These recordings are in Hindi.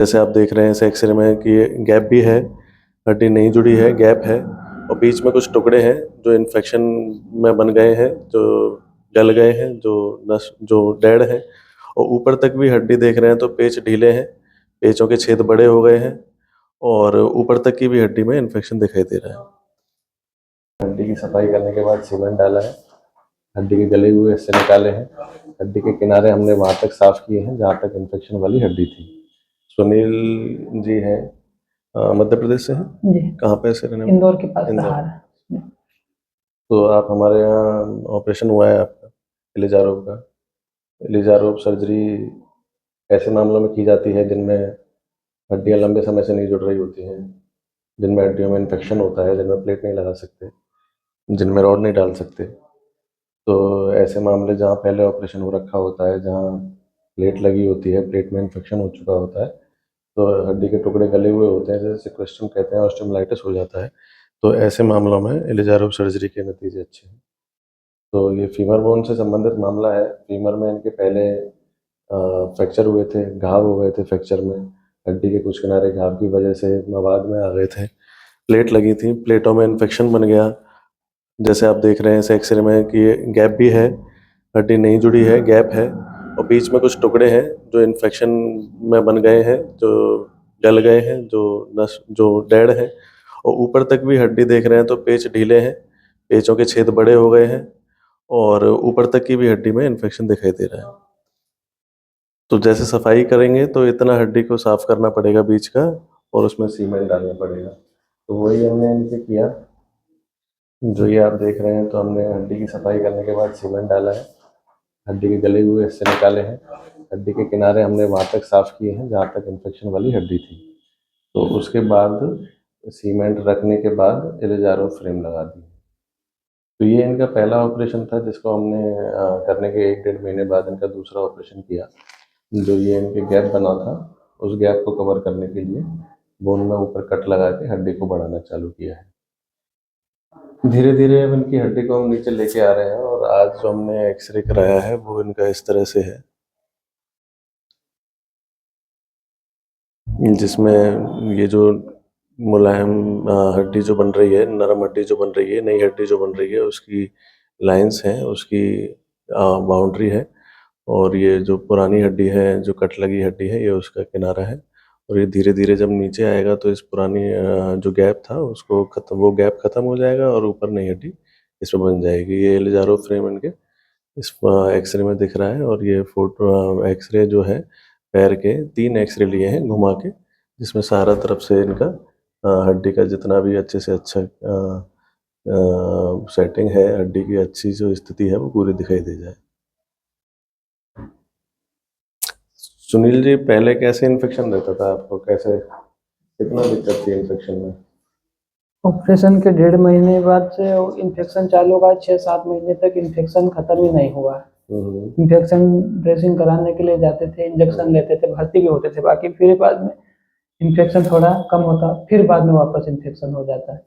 जैसे आप देख रहे हैं इस एक्सरे में कि ये गैप भी है, हड्डी नहीं जुड़ी है, गैप है और बीच में कुछ टुकड़े हैं जो इन्फेक्शन में बन गए हैं, जो गल गए हैं, जो डेड हैं। और ऊपर तक भी हड्डी देख रहे हैं तो पेच ढीले हैं, पेचों के छेद बड़े हो गए हैं और ऊपर तक की भी हड्डी में इन्फेक्शन दिखाई दे रहा है। हड्डी की सफाई करने के बाद सीमेंट डाला है, हड्डी के गले हुए हिस्से निकाले हैं, हड्डी के किनारे हमने वहाँ तक साफ किए हैं जहाँ तक इन्फेक्शन वाली हड्डी थी। सुनील जी हैं, मध्य प्रदेश से हैं। जी। कहाँ पे से रहने? इंदौर के पास इंदौर। सहारा। तो आप हमारे यहाँ ऑपरेशन हुआ है आपका इलिज़ारोव का। इलिज़ारोव सर्जरी ऐसे मामलों में की जाती है जिनमें हड्डियाँ लंबे समय से नहीं जुड़ रही होती हैं, जिनमें हड्डियों में इन्फेक्शन होता है, जिनमें प्लेट नहीं लगा सकते, जिनमें रॉड नहीं डाल सकते। तो ऐसे मामले जहाँ पहले ऑपरेशन हो रखा होता है, जहाँ प्लेट लगी होती है, प्लेट में इन्फेक्शन हो चुका होता है, तो हड्डी के टुकड़े गले हुए होते हैं, जैसे सिक्वेस्ट्रम कहते हैं, ऑस्टियोमाइलाइटिस हो जाता है। तो ऐसे मामलों में इलिज़ारोव सर्जरी के नतीजे अच्छे हैं। तो ये फीमर बोन से संबंधित मामला है। फीमर में इनके पहले फ्रैक्चर हुए थे, घाव हो गए थे फ्रैक्चर में, हड्डी के कुछ किनारे घाव की वजह से मवाद में आ गए थे, प्लेट लगी थी, प्लेटों में इन्फेक्शन बन गया। जैसे आप देख रहे हैं इस एक्सरे में कि ये गैप भी है, हड्डी नहीं जुड़ी है, गैप है और बीच में कुछ टुकड़े हैं जो इन्फेक्शन में बन गए हैं, जो गल गए हैं, जो डेड हैं और ऊपर तक भी हड्डी देख रहे हैं तो पेच ढीले हैं, पेचों के छेद बड़े हो गए हैं और ऊपर तक की भी हड्डी में इन्फेक्शन दिखाई दे रहा है। तो जैसे सफाई करेंगे तो इतना हड्डी को साफ करना पड़ेगा बीच का और उसमें सीमेंट डालना पड़ेगा। तो वही हमने इनसे किया, जो ये आप देख रहे हैं। तो हमने हड्डी की सफाई करने के बाद सीमेंट डाला है, हड्डी के गले हुए हिस्से निकाले हैं, हड्डी के किनारे हमने वहाँ तक साफ किए हैं जहाँ तक इन्फेक्शन वाली हड्डी थी। तो उसके बाद सीमेंट रखने के बाद इलिज़ारोव फ्रेम लगा दी। तो ये इनका पहला ऑपरेशन था जिसको हमने करने के 1-1.5 महीने बाद इनका दूसरा ऑपरेशन किया। जो ये इनके गैप बना था, उस गैप को कवर करने के लिए बोन में ऊपर कट लगा के हड्डी को बढ़ाना चालू किया है। धीरे धीरे अब इनकी हड्डी को हम नीचे लेके आ रहे हैं और आज जो हमने एक्सरे कराया है वो इनका इस तरह से है, जिसमें ये जो मुलायम हड्डी जो बन रही है, नरम हड्डी जो बन रही है, नई हड्डी जो बन रही है, उसकी लाइंस हैं, उसकी बाउंड्री है और ये जो पुरानी हड्डी है, जो कट लगी हड्डी है, ये उसका किनारा है और ये धीरे धीरे जब नीचे आएगा तो इस पुरानी जो गैप था उसको वो गैप खत्म हो जाएगा और ऊपर नई हड्डी इसमें बन जाएगी। ये इलिज़ारोव फ्रेम इनके इस एक्सरे में दिख रहा है और ये फोटो एक्सरे जो है पैर के 3 एक्सरे लिए हैं घुमा के, जिसमें सारा तरफ से इनका हड्डी का जितना भी अच्छे से अच्छा सेटिंग है, हड्डी की अच्छी जो स्थिति है वो पूरी दिखाई दे जाए। सुनील जी, पहले कैसे इन्फेक्शन रहता था आपको, कैसे कितना दिक्कत थी इन्फेक्शन में? ऑपरेशन के 1.5 महीने बाद से इन्फेक्शन चालू हुआ, 6-7 महीने तक इन्फेक्शन खत्म ही नहीं हुआ। इन्फेक्शन ड्रेसिंग कराने के लिए जाते थे, इंजेक्शन लेते थे, भर्ती भी होते थे, बाकी फिर बाद में इन्फेक्शन थोड़ा कम होता, फिर बाद में वापस इन्फेक्शन हो जाता है।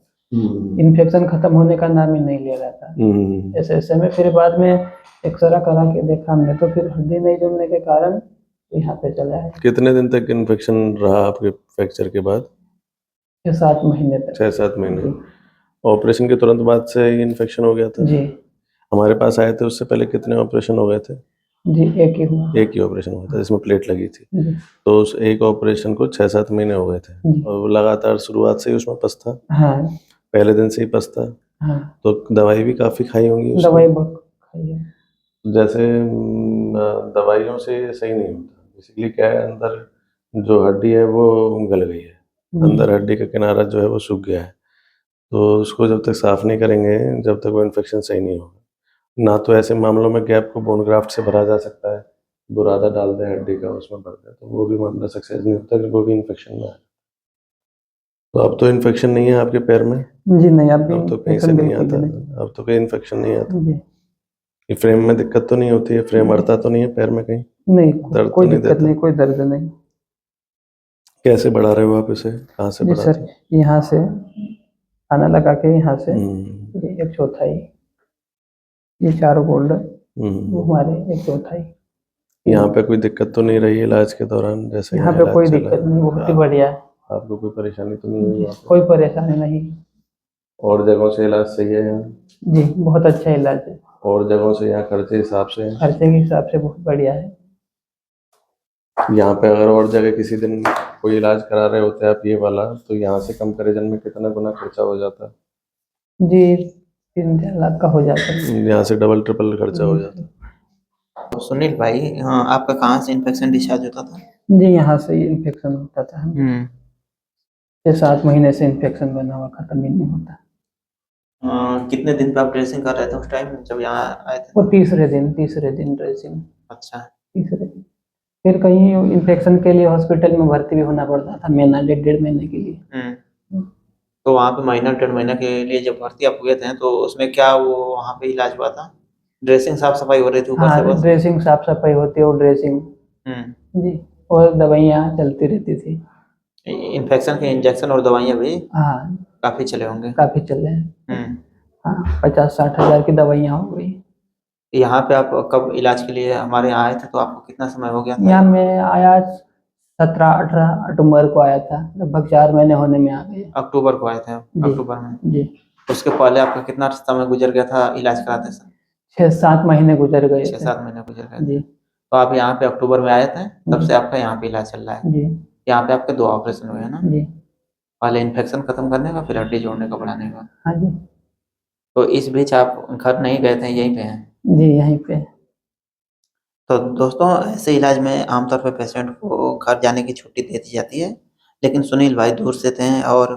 इन्फेक्शन खत्म होने का नाम ही नहीं ले रहा था। ऐसे में फिर बाद में एक्सरा करा के देखा हमने तो फिर हड्डी नहीं जुड़ने के कारण यहाँ पे चला है। कितने दिन तक इन्फेक्शन रहा आपके फ्रैक्चर के बाद? 6-7 महीने तक। 6-7 महीने। ऑपरेशन के तुरंत बाद से ही इन्फेक्शन हो गया था? जी। हमारे पास आए थे उससे पहले कितने ऑपरेशन हो गए थे? जी, एक ही हुआ। एक ही ऑपरेशन हुआ था जिसमें प्लेट लगी थी। तो उस एक ऑपरेशन को 6-7 महीने हो गए थे और वो लगातार शुरुआत से ही उसमें पस था? हाँ। पहले दिन से ही पस था? हाँ। तो दवाई भी काफी खाई होंगी? दवाई बहुत खाई है। जैसे दवाइयों से सही नहीं होता, बेसिकली क्या है, अंदर जो हड्डी है वो गल गई है, अंदर हड्डी का किनारा जो है वो सूख गया है। तो उसको जब तक साफ नहीं करेंगे, जब तक वो इन्फेक्शन सही नहीं होगा। ना तो ऐसे मामलों में गैप को बोन ग्राफ्ट से भरा जा सकता है, बुरादा डाल दें हड्डी का उसमें भर दें, तो वो भी मामला सक्सेस नहीं होता, वो भी इन्फेक्शन में है। तो अब तो इन्फेक्शन नहीं है आपके पैर में? जी नहीं, अब तो कहीं से नहीं आता, अब तो कहीं इन्फेक्शन नहीं आता। ये फ्रेम में दिक्कत तो नहीं होती है? फ्रेम अड़ता तो नहीं है पैर में कहीं? नहीं, दर्द कोई तो नहीं दिक्कत देता? नहीं, कोई दर्द नहीं। कैसे बढ़ा रहे हो आप इसे, कहाँ से जी बढ़ाते सर, यहाँ से आना लगा के यहाँ से हो? ये 1/4, ये 4 गोल्ड हमारे 1/4। यहाँ पे कोई दिक्कत तो नहीं रही इलाज के दौरान, जैसे यहाँ यहाँ पे इलाज कोई चला दिक्कत है? नहीं, बहुत ही हाँ, बढ़िया है। आपको कोई परेशानी तो नहीं हुई जी, वहाँ पे? कोई परेशानी नहीं। और जगहों से इलाज सही है यहाँ? जी, बहुत अच्छा इलाज है। और जगहों से यहाँ खर्चे हिसाब से है? खर्चे के हिसाब से बहुत बढ़िया है। यहाँ पे अगर और जगह किसी दिन कोई इलाज करा रहे होते आप ये वाला, तो यहाँ से कंपैरिजन में कितना गुना खर्चा हो जाता? जी, 3-4 लाख का हो जाता है। यहाँ से डबल ट्रिपल खर्चा हो जाता। तो सुनील भाई, हाँ, आपका कहाँ से इन्फेक्शन डिस्चार्ज होता था? जी, यहाँ से ही इन्फेक्शन होता था। 6-7 महीने से इन्फेक्शन बना हुआ, खत्म ही नहीं होता। कितने दिन पे आप ड्रेसिंग कर रहे थे उस टाइम जब यहाँ आए थे? वो तीसरे दिन ड्रेसिंग। अच्छा। तीसरे दिन फिर कहीं इन्फेक्शन के लिए हॉस्पिटल में भर्ती भी होना पड़ता था, महीना 1.5 महीने के लिए। तो वहाँ पे महीना 1.5 महीने के लिए जब भर्ती आप हुए थे तो उसमें क्या वो वहाँ पे इलाज हुआ था? ड्रेसिंग साफ सफाई हो रही थी ऊपर से हाँ, बस? ड्रेसिंग साफ सफाई होती है और ड्रेसिंग जी, और दवाइयाँ चलती रहती थी। इन्फेक्शन के इंजेक्शन और दवाइयाँ भी हाँ, काफी चले होंगे। काफी चले हैं। हम्म। हाँ, 50-60 हजार की दवाइयाँ हो गई। यहाँ पे आप कब इलाज के लिए हमारे यहाँ आए थे तो आपको कितना समय हो गया था? यहाँ मैं आया 17-18 अक्टूबर को आया था, लगभग 4 महीने होने में आ गए। अक्टूबर को आए थे आप? जी। अक्टूबर में। जी, उसके पहले आपका कितना समय गुजर गया था इलाज कराते समय? 6-7 महीने गुजर गए थे। 6-7 महीने गुजर गए थे। जी। तो आप यहाँ पे अक्टूबर में आए थे, तब जी। से आपका यहाँ पे इलाज चल रहा है। जी। यहाँ पे आपके 2 ऑपरेशन हुए हैं ना? जी। पहले इन्फेक्शन खत्म करने का, फिर हड्डी जोड़ने का, बढ़ाने का। हाँ जी। तो इस बीच आप घर नहीं गए थे, यहीं पे हैं? जी, यहीं पे। तो दोस्तों, ऐसे इलाज में आमतौर पे पेशेंट को घर जाने की छुट्टी दे दी जाती है, लेकिन सुनील भाई दूर से थे और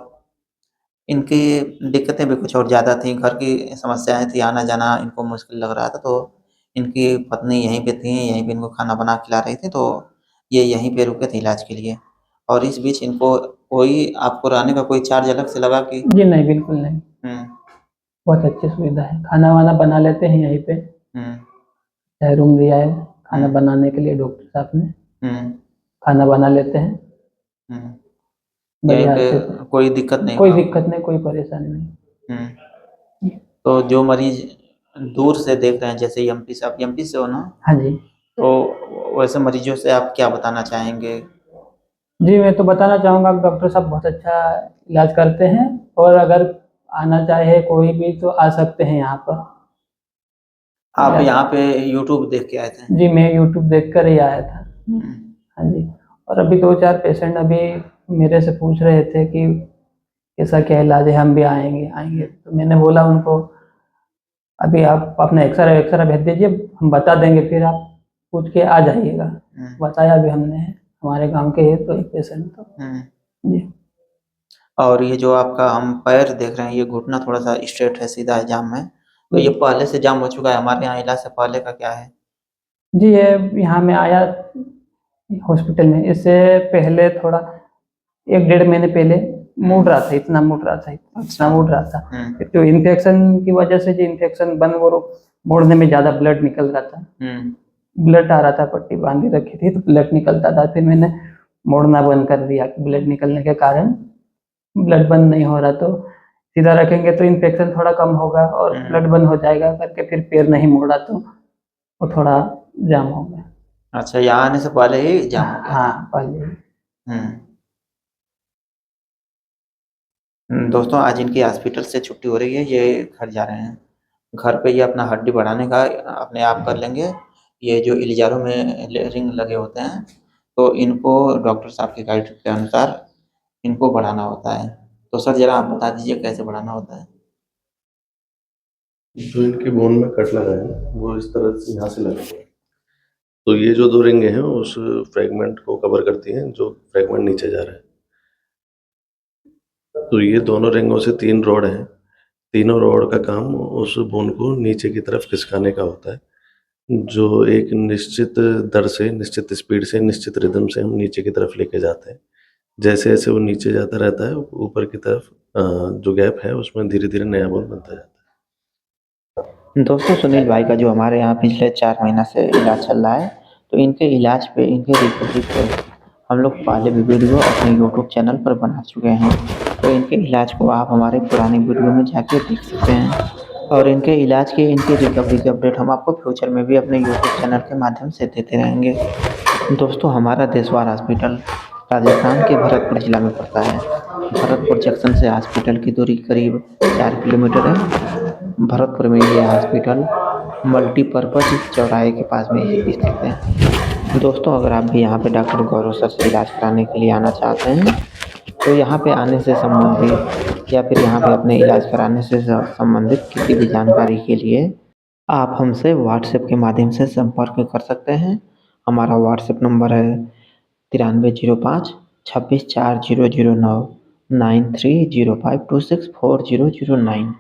इनकी दिक्कतें भी कुछ और ज़्यादा थी, घर की समस्याएँ थी, आना-जाना इनको मुश्किल लग रहा था, तो इनकी पत्नी यहीं पे थीं, यहीं पे इनको खाना बना के खिला रही थीं, तो ये यहीं पे रुके थे इलाज के लिए। और इस बीच इनको कोई आपको रहने का कोई चार्ज अलग से लगा कि? जी नहीं, बिल्कुल नहीं। हुँ। बहुत अच्छी सुविधा है, खाना-वाना बना लेते हैं यहीं पे। हुँ। चाहे रूम दिया है खाना बनाने के लिए डॉक्टर साहब ने, हुँ। खाना बना लेते हैं। हुँ। यहीं बढ़िया पे अच्छे से। कोई दिक्कत नहीं कोई हुआ? दिक्कत नहीं, कोई परेशानी नहीं। हुँ। तो जो मरीज़ दूर से देख रहे हैं, जैसे एमपी से, आप एमपी से हो ना? हाँ जी। तो वैसे मरीज़ों से आप क्या बताना चाहेंगे? जी, मैं तो बताना चाहूँगा कि डॉक्टर साहब बहुत अच्छा इलाज करते हैं और अगर आना चाहे कोई भी तो आ सकते हैं यहाँ पर। आप यहाँ पे यूट्यूब देख के आए थे? जी, मैं यूट्यूब देखकर ही आया था। हुँ। हाँ जी, और अभी 2-4 पेशेंट अभी मेरे से पूछ रहे थे कि कैसा क्या इलाज है, हम भी आएँगे। तो मैंने बोला उनको अभी आप अपना एक्स-रे भेज दीजिए, हम बता देंगे, फिर आप पूछ के आ जाइएगा। बताया भी हमने, हमारे गाँव के है तो एक पेशेंट तो। जी। और ये जो आपका हम पैर देख रहे हैं, ये घुटना थोड़ा-सा स्ट्रेट है, सीधा है, जाम है। तो ये पहले से जाम हो चुका है, हमारे यहाँ इलाज से पहले का क्या है? जी, ये यहाँ मैं आया हॉस्पिटल में, इससे पहले थोड़ा 1-1.5 महीने पहले मुड़ रहा था, इतना मुड़ रहा था। हुँ। तो इन्फेक्शन की वजह से जो इन्फेक्शन बंद और मोड़ने में ज़्यादा ब्लड निकल रहा था। ब्लड आ रहा था, पट्टी बांधी रखी थी तो ब्लड निकलता था, फिर मैंने मोड़ना बंद कर दिया। ब्लड निकलने के कारण ब्लड बंद नहीं हो रहा, तो सीधा रखेंगे तो इन्फेक्शन थोड़ा कम होगा और ब्लड बंद हो जाएगा करके फिर पैर नहीं मोड़ा तो वो थोड़ा जाम हो गया। अच्छा, यहाँ आने से पहले ही जाम हो गया था? हाँ, पहले ही। दोस्तों, आज इनकी हॉस्पिटल से छुट्टी हो रही है, ये घर जा रहे हैं। घर पे ये अपना हड्डी बढ़ाने का अपने आप कर लेंगे। ये जो इलिज़ारो में रिंग लगे होते हैं, तो इनको डॉक्टर साहब की गाइड के अनुसार इनको बढ़ाना होता है। तो सर ज़रा आप बता दीजिए कैसे बढ़ाना होता है? जो इनके बोन में कट लगा है ना, वो इस तरह से यहाँ से लगा हुआ है। तो ये जो 2 रिंगें हैं उस फ्रैगमेंट को कवर करती हैं जो फ्रैगमेंट नीचे जा रहा है। तो ये दोनों रिंगों से 3 रॉड हैं। तीनों रॉड का काम उस बोन को नीचे की तरफ खिसकाने का होता है, जो एक निश्चित दर से, निश्चित स्पीड से, निश्चित रिदम से हम नीचे की तरफ लेके जाते हैं। जैसे-जैसे वो नीचे जाता रहता है, ऊपर की तरफ जो गैप है उसमें धीरे-धीरे नया बोन बनता जाता है। दोस्तों, सुनील भाई का जो हमारे यहाँ पिछले 4 महीना से इलाज चल रहा है, तो इनके इलाज पे, इनके रिकवरी पे हम लोग पहले भी वीडियो अपने यूट्यूब चैनल पर बना चुके हैं। तो इनके इलाज को आप हमारे पुराने वीडियो में जाके देख सकते हैं। और इनके इलाज की, इनकी रिकवरी की अपडेट हम आपको फ्यूचर में भी अपने यूट्यूब चैनल के माध्यम से देते रहेंगे। दोस्तों, हमारा देशवार हॉस्पिटल राजस्थान के भरतपुर जिला में पड़ता है। भरतपुर जंक्शन से हॉस्पिटल की दूरी करीब 4 किलोमीटर है। भरतपुर में ये हॉस्पिटल मल्टीपर्पज़ चौराहे के पास में ही स्थित है। दोस्तों, अगर आप भी यहाँ पे डॉक्टर गौरव सर से इलाज कराने के लिए आना चाहते हैं, तो यहाँ पे आने से संबंधित या फिर यहाँ पे अपने इलाज कराने से संबंधित किसी भी जानकारी के लिए आप हमसे व्हाट्सएप के माध्यम से संपर्क कर सकते हैं। हमारा व्हाट्सएप नंबर है 9305 26 4009 9305264009।